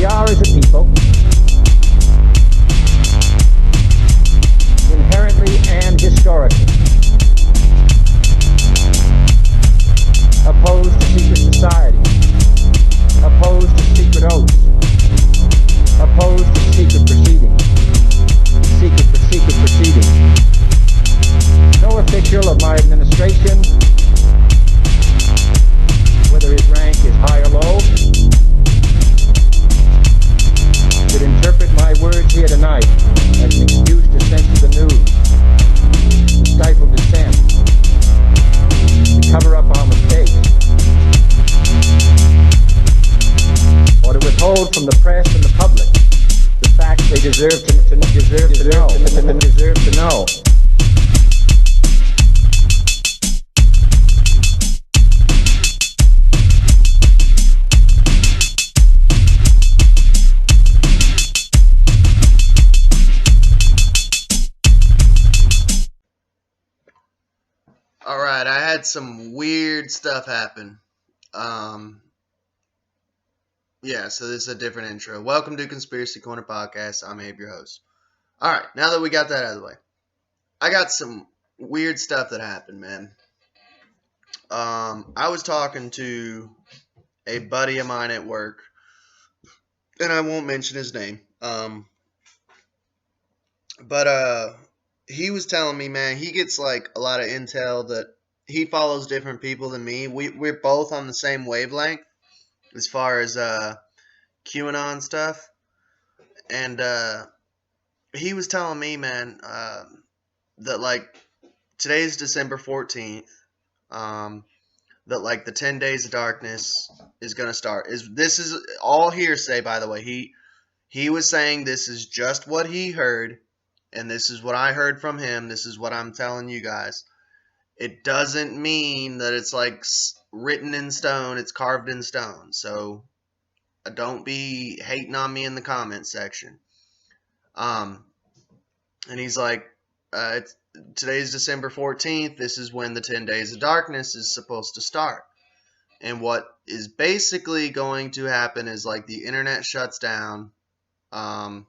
We are, as a people, inherently and historically opposed to secret society, opposed to secret oaths, opposed to secret proceedings, secret proceedings. No official of my administration, whether his rank is high or low, should interpret my words here tonight as an excuse to censor the news, to stifle dissent, to cover up our mistakes, or to withhold from the press and the public the facts they deserve to know. Alright, I had some weird stuff happen. So this is a different intro. Welcome to Conspiracy Corner Podcast. I'm Abe, your host. Alright, now that we got that out of the way, I got some weird stuff that happened, man. I was talking to a buddy of mine at work, and I won't mention his name. But he was telling me, man, he gets like a lot of intel that he follows different people than me. We're both on the same wavelength as far as QAnon stuff. And he was telling me, man, that like today's December 14th, that like the 10 days of darkness is going to start. This is all hearsay, by the way. He was saying this is just what he heard, and this is what I heard from him. This is what I'm telling you guys. It doesn't mean that it's like written in stone. It's carved in stone. So don't be hating on me in the comment section. And he's like, today's December 14th. This is when the 10 days of darkness is supposed to start. And what is basically going to happen is like the internet shuts down. And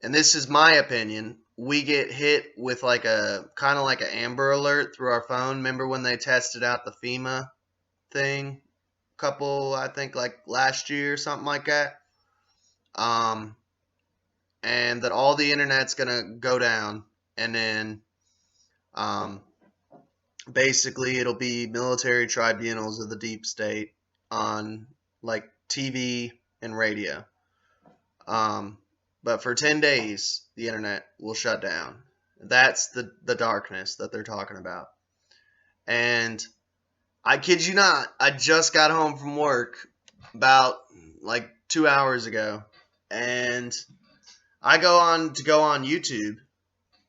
this is my opinion. We get hit with like a kind of like an Amber Alert through our phone. Remember when they tested out the FEMA thing? I think like last year or something like that. And that all the internet's gonna go down, and then basically it'll be military tribunals of the deep state on like TV and radio. But for 10 days, the internet will shut down. That's the darkness that they're talking about. And I kid you not, I just got home from work about like 2 hours ago. And I go on YouTube,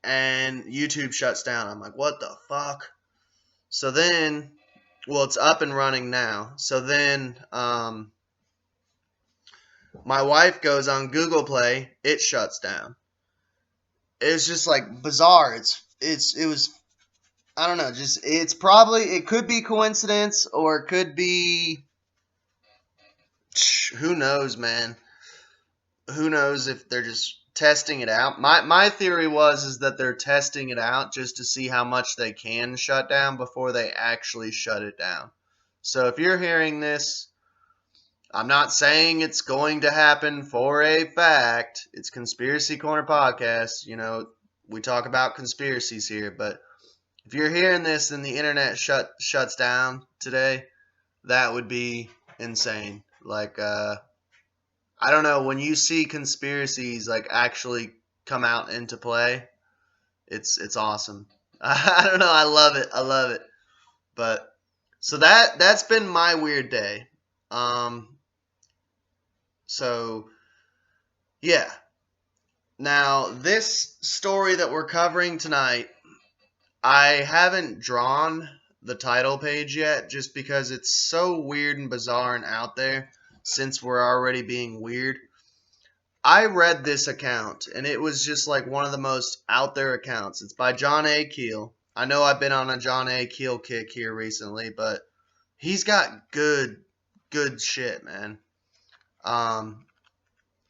and YouTube shuts down. I'm like, what the fuck? So then, well, it's up and running now. So then, my wife goes on Google Play, it shuts down. It's just like bizarre. It was, I don't know, it could be coincidence, or it could be, who knows, man. Who knows if they're just testing it out. My theory is that they're testing it out just to see how much they can shut down before they actually shut it down. So if you're hearing this, I'm not saying it's going to happen for a fact. It's Conspiracy Corner Podcast. You know, we talk about conspiracies here. But if you're hearing this and the internet shuts down today, that would be insane. Like, I don't know. When you see conspiracies like actually come out into play, it's awesome. I don't know. I love it. But so that's been my weird day. So, yeah. Now, this story that we're covering tonight, I haven't drawn the title page yet just because it's so weird and bizarre and out there since we're already being weird. I read this account, and it was just like one of the most out there accounts. It's by John A. Keel. I know I've been on a John A. Keel kick here recently, but he's got good shit, man.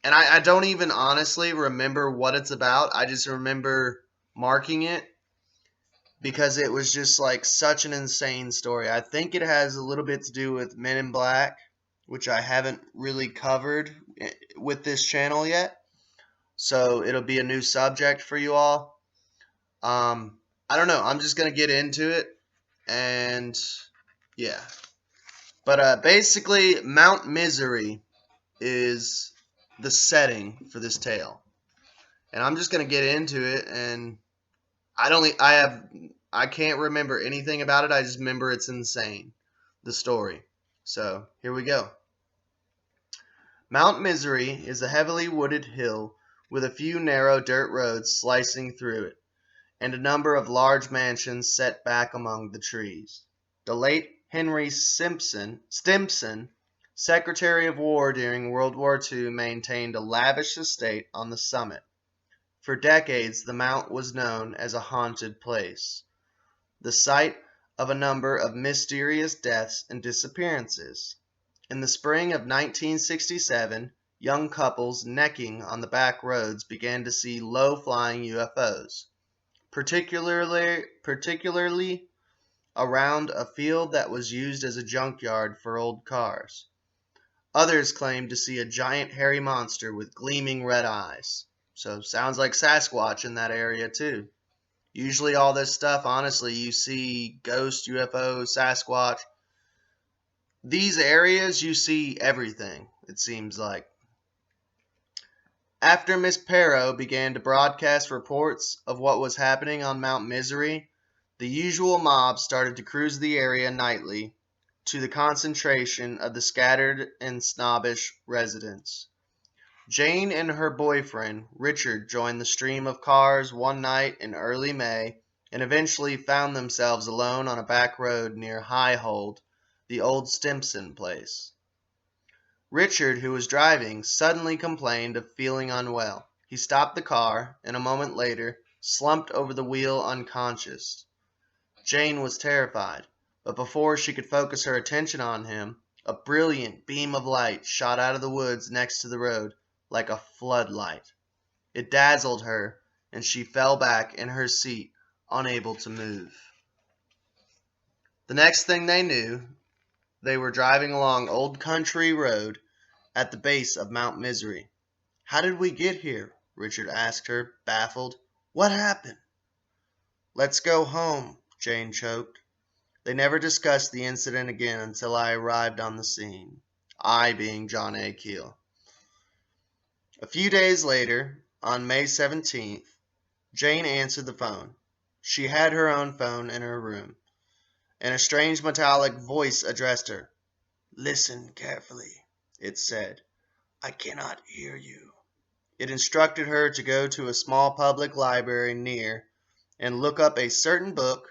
And I don't even honestly remember what it's about. I just remember marking it because it was just like such an insane story. I think it has a little bit to do with Men in Black, which I haven't really covered with this channel yet. So it'll be a new subject for you all. I don't know. I'm just gonna get into it, and yeah. But basically, Mount Misery is the setting for this tale, and I'm just gonna get into it. And I can't remember anything about it. I just remember it's insane, the story. So here we go. Mount Misery is a heavily wooded hill with a few narrow dirt roads slicing through it, and a number of large mansions set back among the trees. The late Henry Stimson, Secretary of War during World War II, maintained a lavish estate on the summit. For decades, the mount was known as a haunted place, the site of a number of mysterious deaths and disappearances. In the spring of 1967, young couples necking on the back roads began to see low-flying UFOs, particularly around a field that was used as a junkyard for old cars. Others claimed to see a giant hairy monster with gleaming red eyes. So sounds like Sasquatch in that area too. Usually all this stuff, honestly, you see ghost, UFO, Sasquatch. These areas, you see everything, it seems like. After Miss Perro began to broadcast reports of what was happening on Mount Misery, the usual mob started to cruise the area nightly to the concentration of the scattered and snobbish residents. Jane and her boyfriend, Richard, joined the stream of cars one night in early May and eventually found themselves alone on a back road near Highhold, the old Stimson place. Richard, who was driving, suddenly complained of feeling unwell. He stopped the car, and a moment later slumped over the wheel unconscious. Jane was terrified, but before she could focus her attention on him, a brilliant beam of light shot out of the woods next to the road like a floodlight. It dazzled her, and she fell back in her seat, unable to move. The next thing they knew, they were driving along Old Country Road at the base of Mount Misery. "How did we get here?" Richard asked her, baffled. "What happened?" "Let's go home," Jane choked. They never discussed the incident again until I arrived on the scene, I being John A. Keel. A few days later, on May 17th, Jane answered the phone. She had her own phone in her room, and a strange metallic voice addressed her. "Listen carefully," it said. "I cannot hear you." It instructed her to go to a small public library near and look up a certain book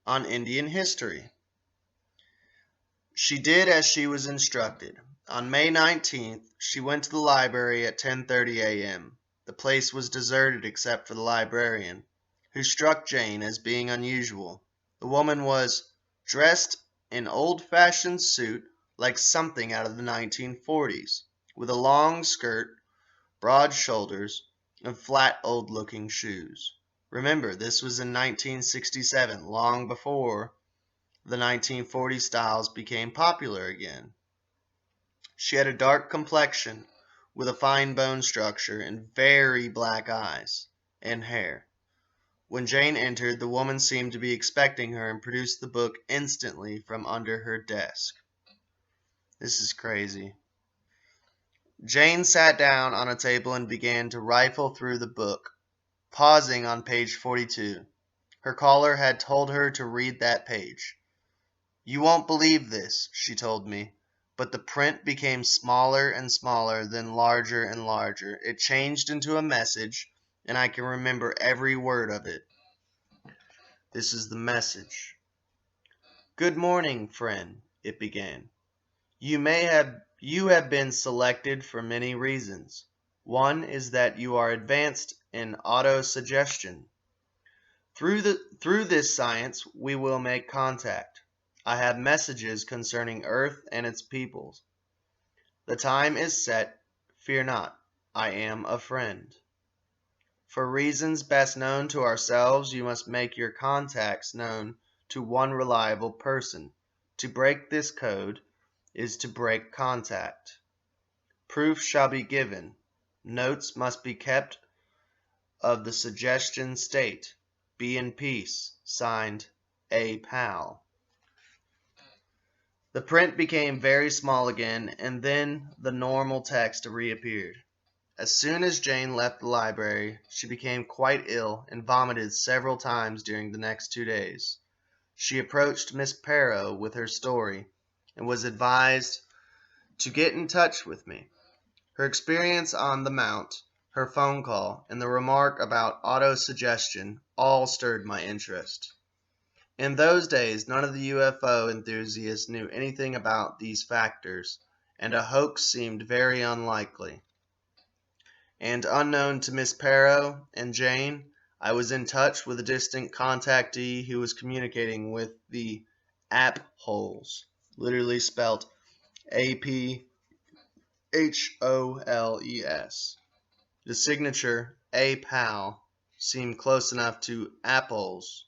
on Indian history. She did as she was instructed. On May 19th, she went to the library at 10:30 a.m. The place was deserted except for the librarian, who struck Jane as being unusual. The woman was dressed in old-fashioned suit like something out of the 1940s, with a long skirt, broad shoulders, and flat old-looking shoes. Remember, this was in 1967, long before the 1940 styles became popular again. She had a dark complexion with a fine bone structure and very black eyes and hair. When Jane entered, the woman seemed to be expecting her and produced the book instantly from under her desk. This is crazy. Jane sat down on a table and began to rifle through the book, pausing on page 42. Her caller had told her to read that page. "You won't believe this," she told me, but the print became smaller and smaller, then larger and larger. It changed into a message, and I can remember every word of it. This is the message. "Good morning, friend," it began. You have been selected for many reasons. One is that you are advanced in autosuggestion. Through this science, we will make contact. I have messages concerning Earth and its peoples. The time is set. Fear not. I am a friend. For reasons best known to ourselves, you must make your contacts known to one reliable person. To break this code is to break contact. Proof shall be given. Notes must be kept of the suggestion state. Be in peace. Signed, A. Pal. The print became very small again, and then the normal text reappeared. As soon as Jane left the library, she became quite ill and vomited several times during the next 2 days. She approached Miss Parrow with her story and was advised to get in touch with me. Her experience on the Mount, her phone call, and the remark about autosuggestion all stirred my interest. In those days, none of the UFO enthusiasts knew anything about these factors, and a hoax seemed very unlikely. And unknown to Miss Parrow and Jane, I was in touch with a distant contactee who was communicating with the Apholes, literally spelt Apholes. The signature A. Pal seemed close enough to apples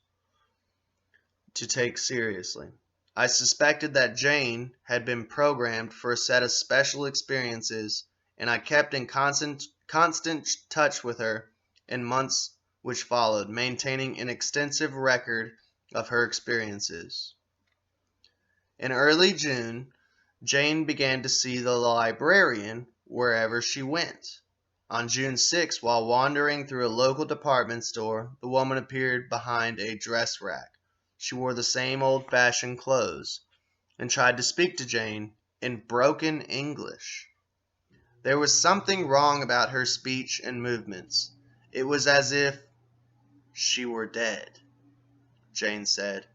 to take seriously. I suspected that Jane had been programmed for a set of special experiences, and I kept in constant touch with her in months which followed, maintaining an extensive record of her experiences. In early June, Jane began to see the librarian wherever she went. On June 6, while wandering through a local department store, the woman appeared behind a dress rack. She wore the same old-fashioned clothes and tried to speak to Jane in broken English. There was something wrong about her speech and movements. It was as if she were dead, Jane said.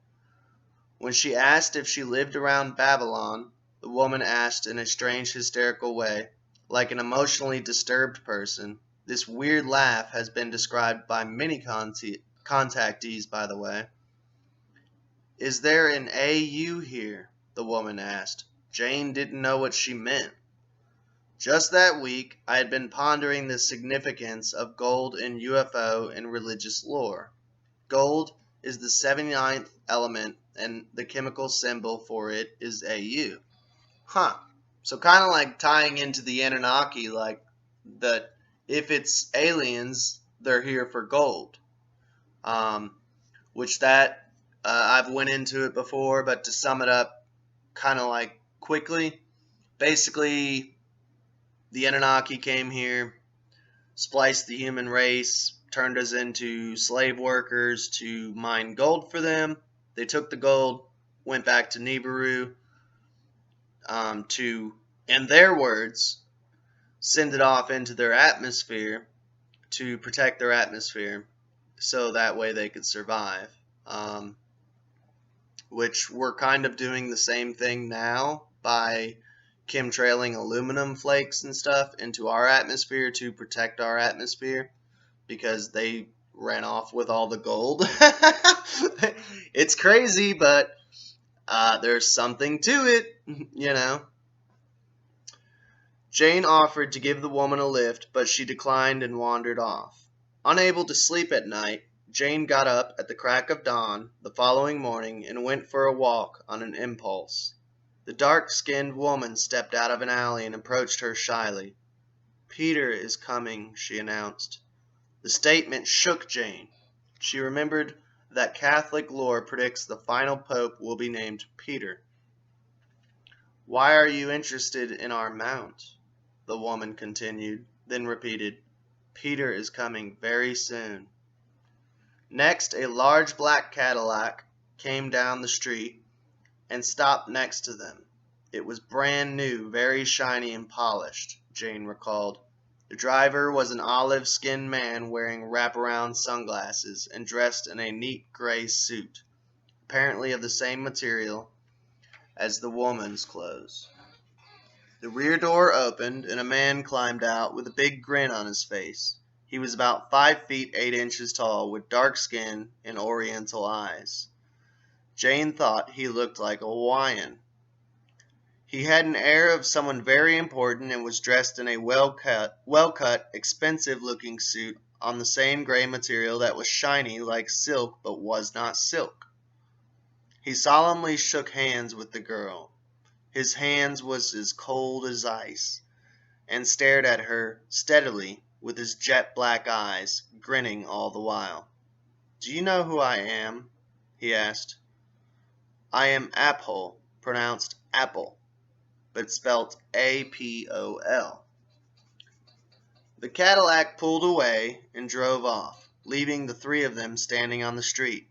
When she asked if she lived around Babylon, the woman asked in a strange hysterical way, like an emotionally disturbed person. This weird laugh has been described by many contactees, by the way. Is there an AU here? The woman asked. Jane didn't know what she meant. Just that week, I had been pondering the significance of gold in UFO and religious lore. Gold is the 79th element, and the chemical symbol for it is AU. So kind of like tying into the Anunnaki, like that if it's aliens, they're here for gold. Which that, I've went into it before, but to sum it up kind of like quickly, basically the Anunnaki came here, spliced the human race, turned us into slave workers to mine gold for them. They took the gold, went back to Nibiru to, in their words, send it off into their atmosphere to protect their atmosphere so that way they could survive. Which we're kind of doing the same thing now by chemtrailing aluminum flakes and stuff into our atmosphere to protect our atmosphere because they ran off with all the gold. It's crazy, but there's something to it, you know. Jane offered to give the woman a lift, but she declined and wandered off. Unable to sleep at night, Jane got up at the crack of dawn the following morning and went for a walk on an impulse. The dark-skinned woman stepped out of an alley and approached her shyly. "Peter is coming," she announced. The statement shook Jane. She remembered that Catholic lore predicts the final pope will be named Peter. "Why are you interested in our mount?" the woman continued, then repeated, "Peter is coming very soon." Next, a large black Cadillac came down the street and stopped next to them. It was brand new, very shiny and polished, Jane recalled. The driver was an olive-skinned man wearing wraparound sunglasses and dressed in a neat gray suit, apparently of the same material as the woman's clothes. The rear door opened and a man climbed out with a big grin on his face. He was about 5 feet 8 inches tall, with dark skin and oriental eyes. Jane thought he looked like a Hawaiian. He had an air of someone very important and was dressed in a well-cut, expensive-looking suit on the same gray material that was shiny like silk but was not silk. He solemnly shook hands with the girl. His hands was as cold as ice, and stared at her steadily with his jet-black eyes, grinning all the while. "Do you know who I am?" he asked. "I am Apol, pronounced apple, but spelt Apol." The Cadillac pulled away and drove off, leaving the three of them standing on the street.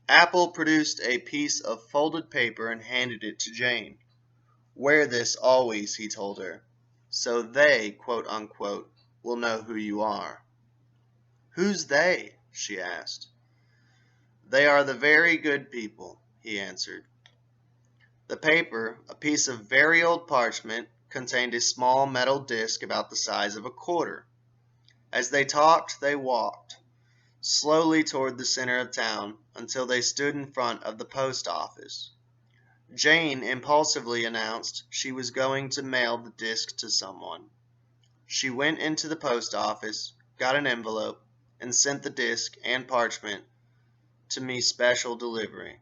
Apple produced a piece of folded paper and handed it to Jane. "Wear this always," he told her, "so they, quote unquote, will know who you are." "Who's they?" she asked. "They are the very good people," he answered. The paper, a piece of very old parchment, contained a small metal disc about the size of a quarter. As they talked, they walked slowly toward the center of town until they stood in front of the post office. Jane impulsively announced she was going to mail the disc to someone. She went into the post office, got an envelope, and sent the disc and parchment to me special delivery.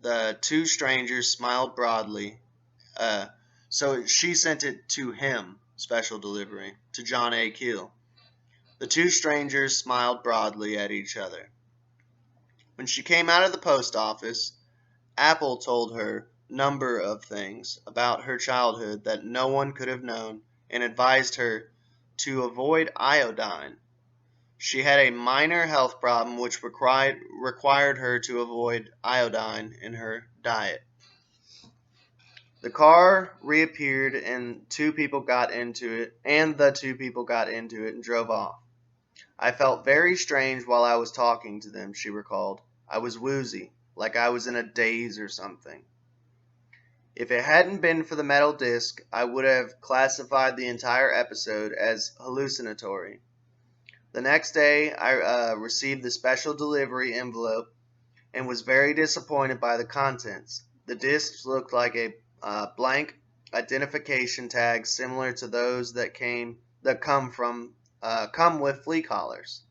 The two strangers smiled broadly. So she sent it to him, special delivery, to John A. Keel. The two strangers smiled broadly at each other. When she came out of the post office, Apple told her a number of things about her childhood that no one could have known, and advised her to avoid iodine. She had a minor health problem which required her to avoid iodine in her diet. The car reappeared and the two people got into it and drove off. "I felt very strange while I was talking to them," she recalled. "I was woozy, like I was in a daze or something." If it hadn't been for the metal disc, I would have classified the entire episode as hallucinatory. The next day, I received the special delivery envelope and was very disappointed by the contents. The discs looked like a blank identification tag similar to those that come with flea collars.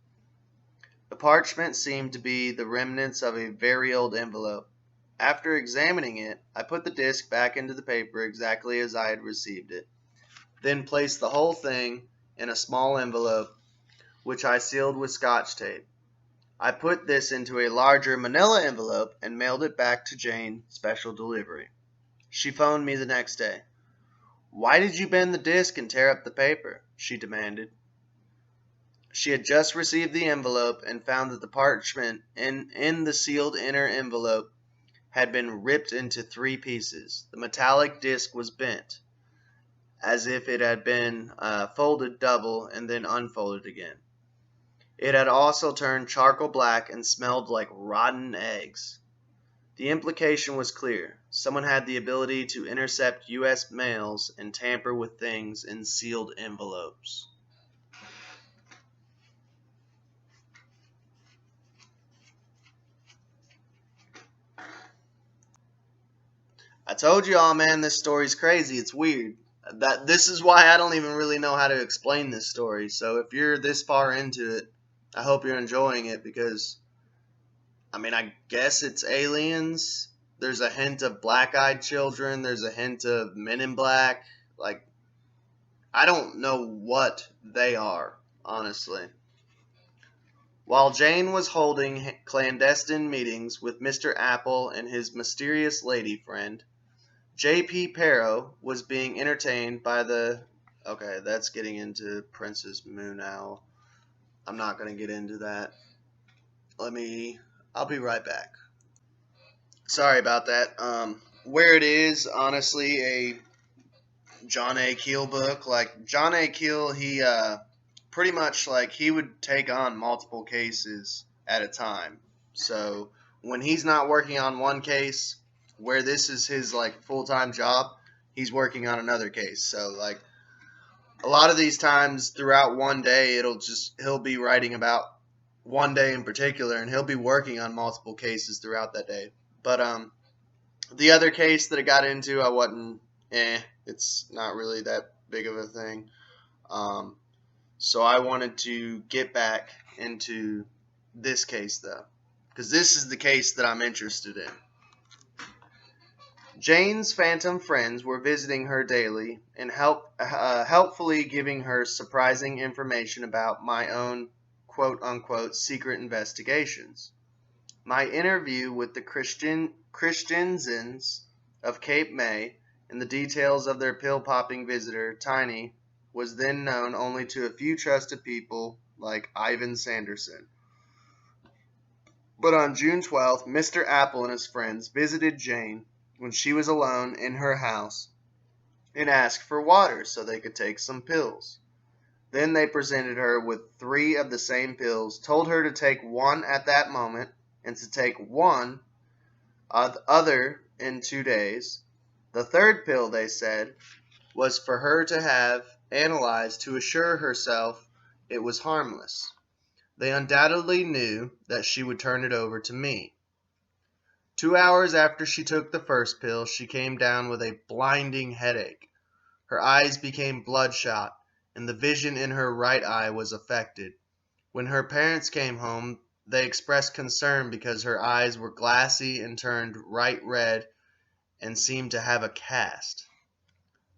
The parchment seemed to be the remnants of a very old envelope. After examining it, I put the disc back into the paper exactly as I had received it, then placed the whole thing in a small envelope, which I sealed with Scotch tape. I put this into a larger manila envelope and mailed it back to Jane, special delivery. She phoned me the next day. "Why did you bend the disc and tear up the paper?" she demanded. She had just received the envelope and found that the parchment in the sealed inner envelope had been ripped into 3 pieces. The metallic disc was bent, as if it had been folded double and then unfolded again. It had also turned charcoal black and smelled like rotten eggs. The implication was clear. Someone had the ability to intercept U.S. mails and tamper with things in sealed envelopes. I told you all, man, this story's crazy. It's weird. This is why I don't even really know how to explain this story. So if you're this far into it, I hope you're enjoying it because, I guess it's aliens. There's a hint of black-eyed children. There's a hint of Men in Black. I don't know what they are, honestly. While Jane was holding clandestine meetings with Mr. Apple and his mysterious lady friend, J.P. Pero was being entertained by the... Okay, that's getting into Princess Moon Owl. I'm not going to get into that. I'll be right back. Sorry about that. Where it is, honestly, a John A. Keel book. John A. Keel, he pretty much, he would take on multiple cases at a time. So, when he's not working on one case, where this is his, full-time job, he's working on another case. So, a lot of these times throughout one day, he'll be writing about one day in particular, and he'll be working on multiple cases throughout that day. But The other case that I got into, I wasn't, it's not really that big of a thing. So I wanted to get back into this case, though, because this is the case that I'm interested in. Jane's phantom friends were visiting her daily and helpfully giving her surprising information about my own quote unquote secret investigations. My interview with the Christiansens of Cape May and the details of their pill popping visitor, Tiny, was then known only to a few trusted people like Ivan Sanderson. But on June 12th, Mr. Apple and his friends visited Jane when she was alone in her house and asked for water so they could take some pills. Then they presented her with 3 of the same pills, told her to take one at that moment and to take one other in 2 days. The third pill, they said, was for her to have analyzed to assure herself it was harmless. They undoubtedly knew that she would turn it over to me. 2 hours after she took the first pill, she came down with a blinding headache. Her eyes became bloodshot, and the vision in her right eye was affected. When her parents came home, they expressed concern because her eyes were glassy and turned bright red and seemed to have a cast.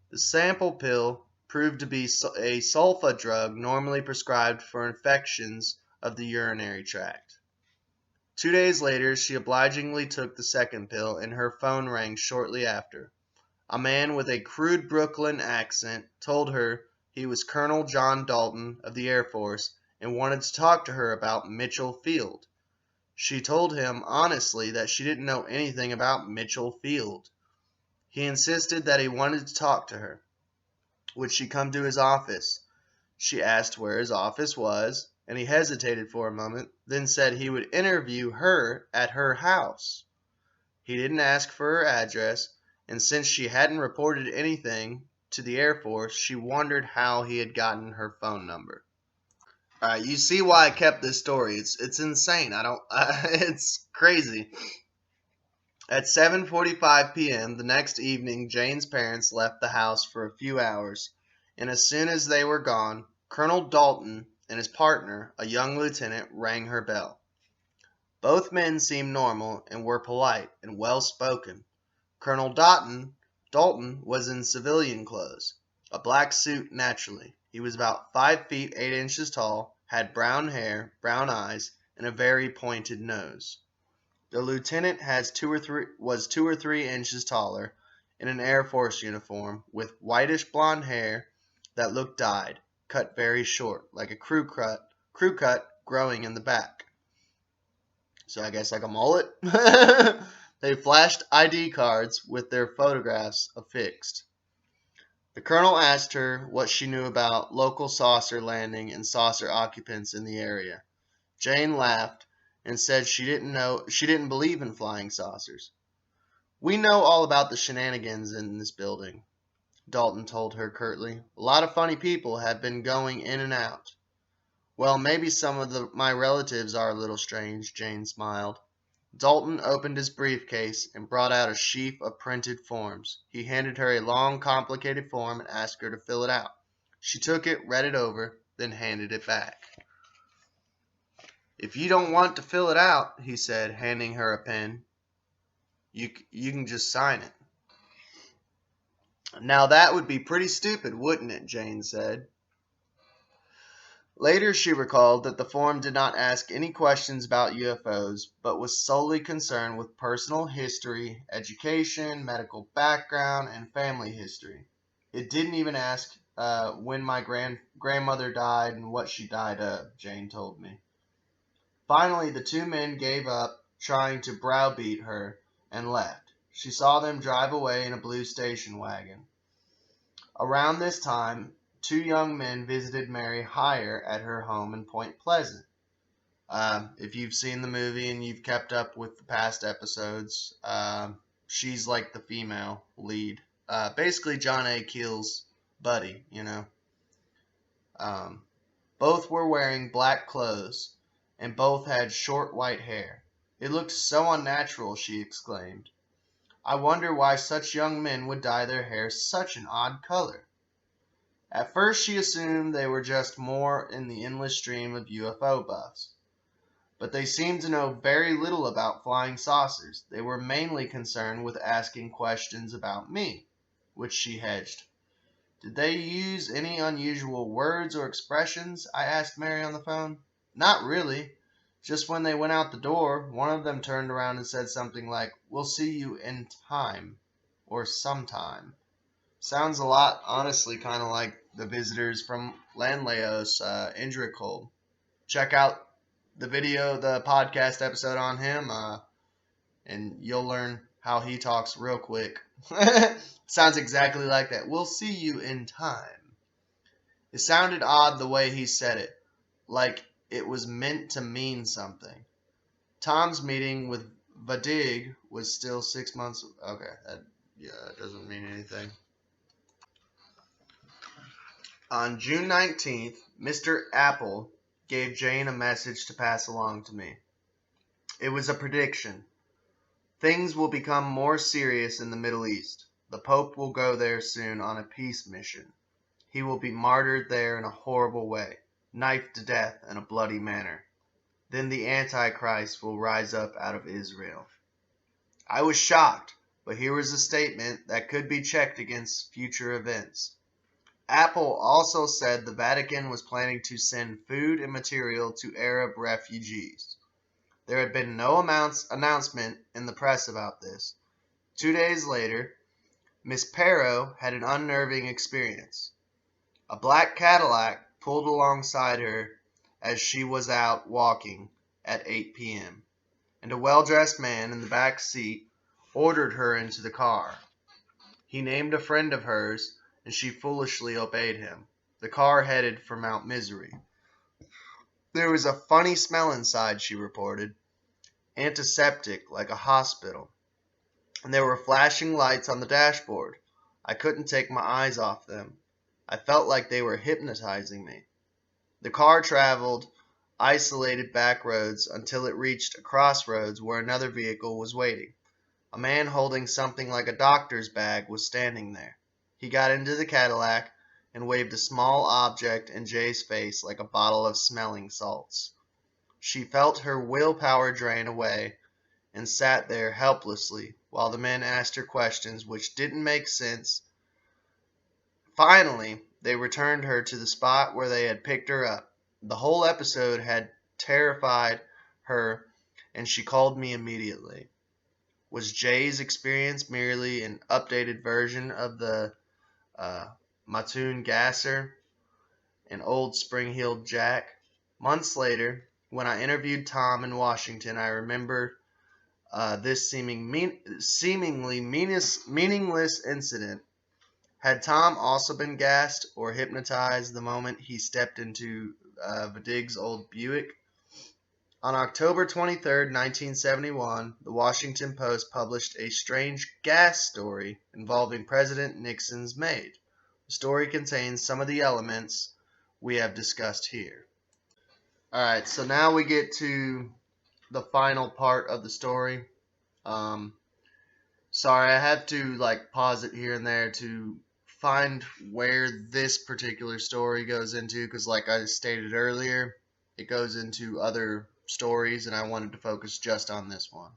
The sample pill proved to be a sulfa drug normally prescribed for infections of the urinary tract. 2 days later, she obligingly took the second pill, and her phone rang shortly after. A man with a crude Brooklyn accent told her he was Colonel John Dalton of the Air Force and wanted to talk to her about Mitchell Field. She told him honestly that she didn't know anything about Mitchell Field. He insisted that he wanted to talk to her. Would she come to his office? She asked where his office was, and he hesitated for a moment, then said he would interview her at her house. He didn't ask for her address, and since she hadn't reported anything to the Air Force, she wondered how he had gotten her phone number. All right, you see why I kept this story. It's insane. It's crazy. At 7:45 p.m. the next evening, Jane's parents left the house for a few hours, and as soon as they were gone, Colonel Dalton and his partner, a young lieutenant, rang her bell. Both men seemed normal and were polite and well-spoken. Colonel Dalton was in civilian clothes, a black suit naturally. He was about 5 feet 8 inches tall, had brown hair, brown eyes, and a very pointed nose. The lieutenant was 2 or 3 inches taller, in an Air Force uniform, with whitish blonde hair that looked dyed, cut very short, like a crew cut growing in the back. So I guess like a mullet. They flashed ID cards with their photographs affixed. The colonel asked her what she knew about local saucer landing and saucer occupants in the area. Jane laughed and said she didn't believe in flying saucers. We know all about the shenanigans in this building, Dalton told her curtly. A lot of funny people have been going in and out. Well, maybe some of my relatives are a little strange, Jane smiled. Dalton opened his briefcase and brought out a sheaf of printed forms. He handed her a long, complicated form and asked her to fill it out. She took it, read it over, then handed it back. If you don't want to fill it out, he said, handing her a pen, you can just sign it. Now that would be pretty stupid, wouldn't it? Jane said. Later she recalled that the form did not ask any questions about UFOs, but was solely concerned with personal history, education, medical background, and family history. It didn't even ask when my grandmother died and what she died of, Jane told me. Finally, the 2 men gave up trying to browbeat her and left. She saw them drive away in a blue station wagon. Around this time, 2 young men visited Mary Hyre at her home in Point Pleasant. If you've seen the movie and you've kept up with the past episodes, she's like the female lead. Basically John A. Keel's buddy, you know. Both were wearing black clothes, and both had short white hair. It looked so unnatural, she exclaimed. I wonder why such young men would dye their hair such an odd color. At first she assumed they were just more in the endless stream of UFO buffs. But they seemed to know very little about flying saucers. They were mainly concerned with asking questions about me, which she hedged. Did they use any unusual words or expressions? I asked Mary on the phone. Not really. Just when they went out the door, one of them turned around and said something like, "We'll see you in time," or sometime. Sounds a lot, honestly, kind of like the visitors from Landleos, Indricold. Check out the video, the podcast episode on him, and you'll learn how he talks real quick. Sounds exactly like that. "We'll see you in time." It sounded odd the way he said it, like it was meant to mean something. Tom's meeting with Vadig was still 6 months. Okay, that doesn't mean anything. On June 19th, Mr. Apple gave Jane a message to pass along to me. It was a prediction. Things will become more serious in the Middle East. The Pope will go there soon on a peace mission. He will be martyred there in a horrible way, knifed to death in a bloody manner. Then the Antichrist will rise up out of Israel. I was shocked, but here was a statement that could be checked against future events. Apple also said the Vatican was planning to send food and material to Arab refugees. There had been no announcement in the press about this. 2 days later, Miss Perro had an unnerving experience. A black Cadillac pulled alongside her as she was out walking at 8 p.m., and a well-dressed man in the back seat ordered her into the car. He named a friend of hers, and she foolishly obeyed him. The car headed for Mount Misery. There was a funny smell inside, she reported. Antiseptic, like a hospital. And there were flashing lights on the dashboard. I couldn't take my eyes off them. I felt like they were hypnotizing me. The car traveled isolated back roads until it reached a crossroads where another vehicle was waiting. A man holding something like a doctor's bag was standing there. He got into the Cadillac and waved a small object in Jay's face like a bottle of smelling salts. She felt her willpower drain away and sat there helplessly while the men asked her questions which didn't make sense. Finally, they returned her to the spot where they had picked her up. The whole episode had terrified her, and she called me immediately. Was Jay's experience merely an updated version of the Mattoon Gasser, an old spring-heeled Jack? Months later, when I interviewed Tom in Washington, I remember this seemingly meaningless incident. Had Tom also been gassed or hypnotized the moment he stepped into Vadig's old Buick? On October 23, 1971, the Washington Post published a strange gas story involving President Nixon's maid. The story contains some of the elements we have discussed here. Alright, so now we get to the final part of the story. Sorry, I had to pause it here and there to find where this particular story goes into, because like I stated earlier, it goes into other stories, and I wanted to focus just on this one.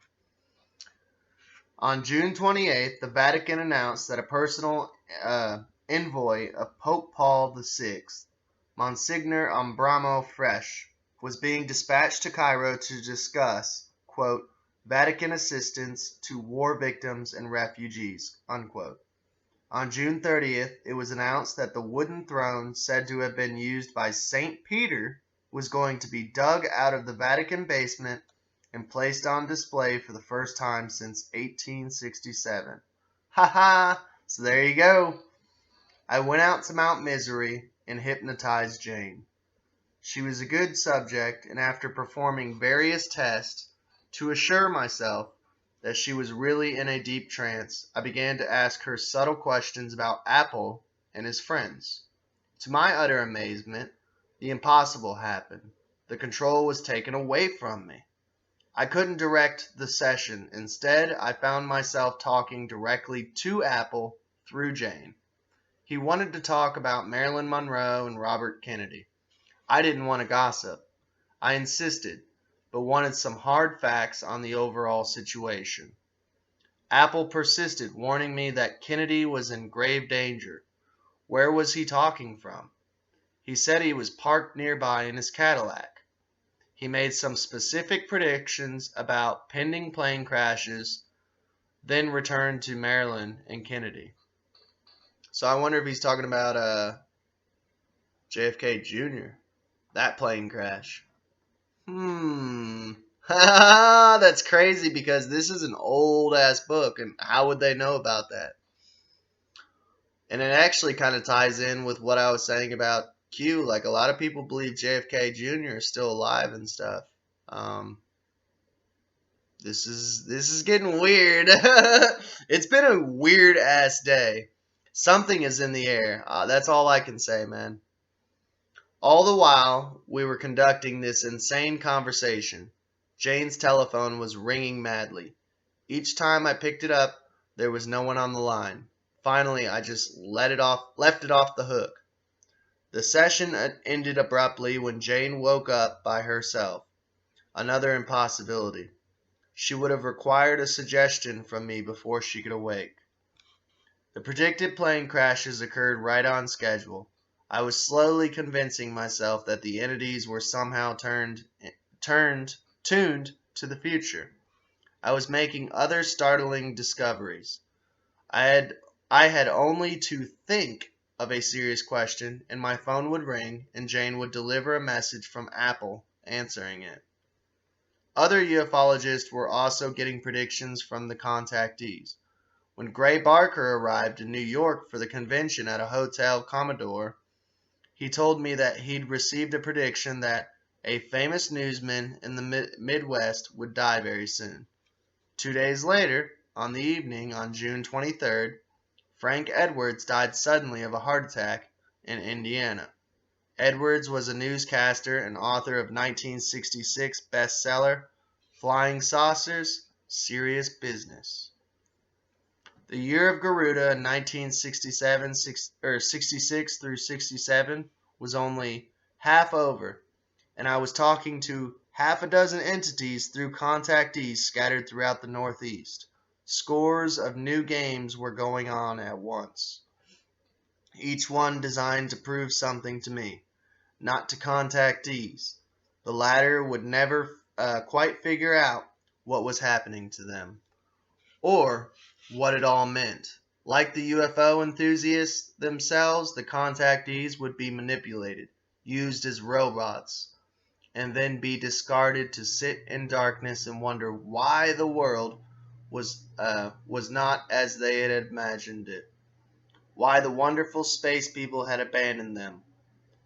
On June 28th, the Vatican announced that a personal envoy of Pope Paul VI, Monsignor Ambramo Fresh, was being dispatched to Cairo to discuss, quote, Vatican assistance to war victims and refugees, unquote. On June 30th, it was announced that the wooden throne said to have been used by St. Peter was going to be dug out of the Vatican basement and placed on display for the first time since 1867. Ha ha! So there you go. I went out to Mount Misery and hypnotized Jane. She was a good subject, and after performing various tests to assure myself that she was really in a deep trance, I began to ask her subtle questions about Apple and his friends. To my utter amazement, the impossible happened. The control was taken away from me. I couldn't direct the session. Instead, I found myself talking directly to Apple through Jane. He wanted to talk about Marilyn Monroe and Robert Kennedy. I didn't want to gossip. I insisted, but wanted some hard facts on the overall situation. Apple persisted, warning me that Kennedy was in grave danger. Where was he talking from? He said he was parked nearby in his Cadillac. He made some specific predictions about pending plane crashes, then returned to Marilyn and Kennedy. So I wonder if he's talking about JFK Jr., that plane crash. That's crazy because this is an old ass book, and how would they know about that? And it actually kind of ties in with what I was saying about Q. Like, a lot of people believe JFK Jr. is still alive and stuff. This is getting weird. It's been a weird ass day. Something is in the air. That's all I can say, man. All the while we were conducting this insane conversation, Jane's telephone was ringing madly. Each time I picked it up, there was no one on the line. Finally, I just left it off the hook. The session ended abruptly when Jane woke up by herself. Another impossibility. She would have required a suggestion from me before she could awake. The predicted plane crashes occurred right on schedule. I was slowly convincing myself that the entities were somehow tuned to the future. I was making other startling discoveries. I had only to think of a serious question, and my phone would ring, and Jane would deliver a message from Apple answering it. Other ufologists were also getting predictions from the contactees. When Gray Barker arrived in New York for the convention at a Hotel Commodore, he told me that he'd received a prediction that a famous newsman in the Midwest would die very soon. 2 days later, on the evening on June 23rd, Frank Edwards died suddenly of a heart attack in Indiana. Edwards was a newscaster and author of 1966 bestseller, Flying Saucers, Serious Business. The year of Garuda in 1966 through 67 was only half over, and I was talking to half a dozen entities through contactees scattered throughout the Northeast. Scores of new games were going on at once, each one designed to prove something to me, not to contactees. The latter would never quite figure out what was happening to them, or what it all meant. Like the UFO enthusiasts themselves, the contactees would be manipulated, used as robots, and then be discarded to sit in darkness and wonder why the world was not as they had imagined it. Why the wonderful space people had abandoned them.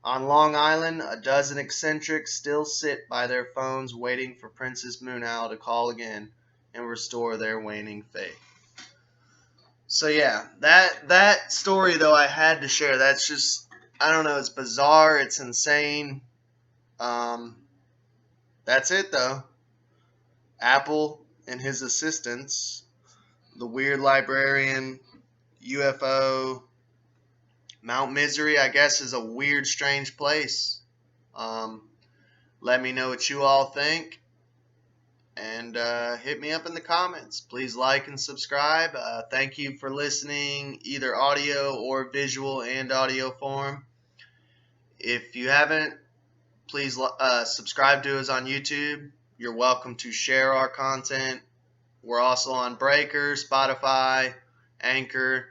On Long Island, a dozen eccentrics still sit by their phones waiting for Princess Moon Owl to call again and restore their waning faith. So yeah, that story though I had to share. That's just, I don't know, it's bizarre, it's insane. That's it though. Apple and his assistants, the weird librarian, UFO, Mount Misery, I guess, is a weird, strange place. Let me know what you all think, and hit me up in the comments. Please like and subscribe. Thank you for listening, either audio or visual and audio form. If you haven't, please subscribe to us on YouTube. You're welcome to share our content. We're also on Breaker, Spotify, Anchor,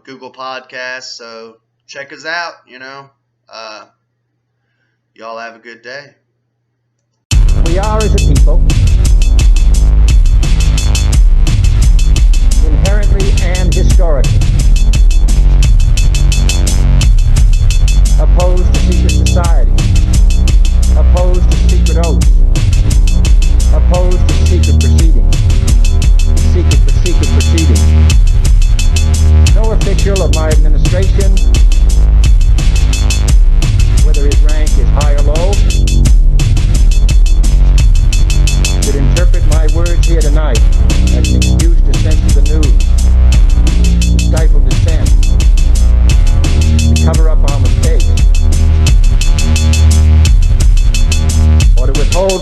Google Podcasts. So check us out, Y'all have a good day. We are, as a people, inherently and historically opposed to secret society, opposed to secret oaths, opposed to secret proceedings. No official of my administration, whether his rank is high or low,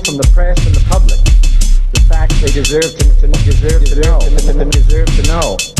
from the press and the public the facts they deserve to know.